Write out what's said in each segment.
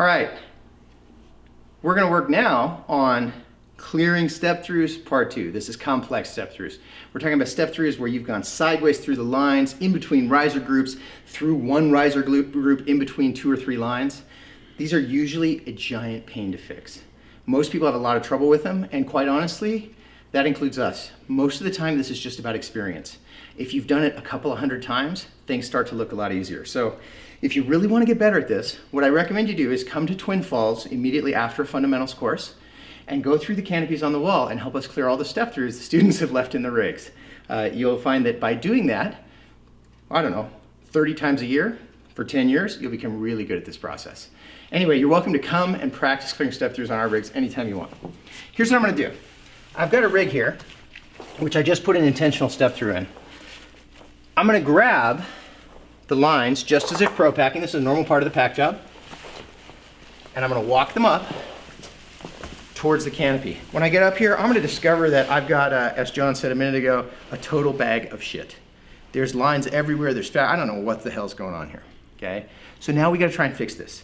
All right, we're gonna work now on clearing step-throughs part 2. This is complex step-throughs. We're talking about step-throughs where you've gone sideways through the lines, in between riser groups, through one riser group, in between 2 or 3 lines. These are usually a giant pain to fix. Most people have a lot of trouble with them, and quite honestly, that includes us. Most of the time, this is just about experience. If you've done it a couple of 100 times, things start to look a lot easier. So if you really want to get better at this, what I recommend you do is come to Twin Falls immediately after a fundamentals course and go through the canopies on the wall and help us clear all the step-throughs the students have left in the rigs. You'll find that by doing that, I don't know, 30 times a year for 10 years, you'll become really good at this process. Anyway, you're welcome to come and practice clearing step-throughs on our rigs anytime you want. Here's what I'm gonna do. I've got a rig here, which I just put an intentional step-through in. I'm gonna grab the lines just as if pro packing. This is a normal part of the pack job. And I'm gonna walk them up towards the canopy. When I get up here, I'm gonna discover that I've got, as John said a minute ago, a total bag of shit. There's lines everywhere, there's fat, I don't know what the hell's going on here, okay? So now we gotta try and fix this.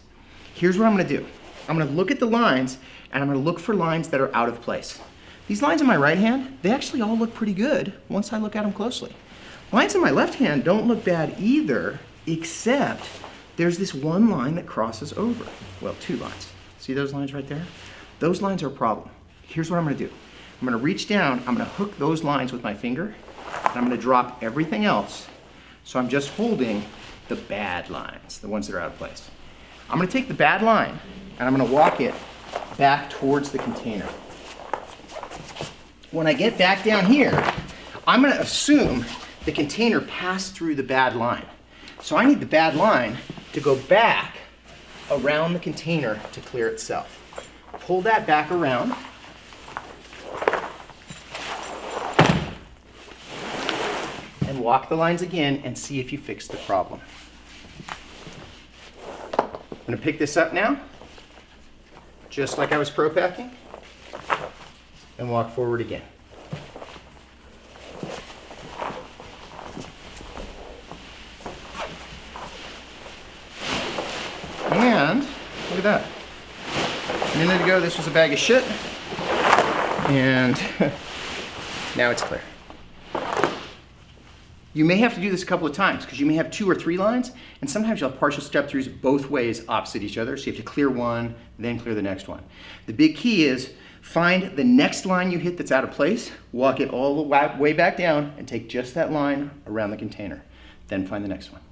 Here's what I'm gonna do. I'm gonna look at the lines and I'm gonna look for lines that are out of place. These lines in my right hand, they actually all look pretty good once I look at them closely. Lines in my left hand don't look bad either, except there's this one line that crosses over. Well, 2 lines. See those lines right there? Those lines are a problem. Here's what I'm gonna do. I'm gonna reach down, I'm gonna hook those lines with my finger, and I'm gonna drop everything else, so I'm just holding the bad lines, the ones that are out of place. I'm gonna take the bad line, and I'm gonna walk it back towards the container. When I get back down here, I'm gonna assume the container passed through the bad line. So I need the bad line to go back around the container to clear itself. Pull that back around. And walk the lines again and see if you fix the problem. I'm gonna pick this up now, just like I was pro packing, and walk forward again. And look at that. A minute ago, this was a bag of shit, and now it's clear. You may have to do this a couple of times because you may have 2 or 3 lines, and sometimes you'll have partial step-throughs both ways opposite each other, so you have to clear one, then clear the next one. The big key is find the next line you hit that's out of place, walk it all the way back down, and take just that line around the container. Then find the next one.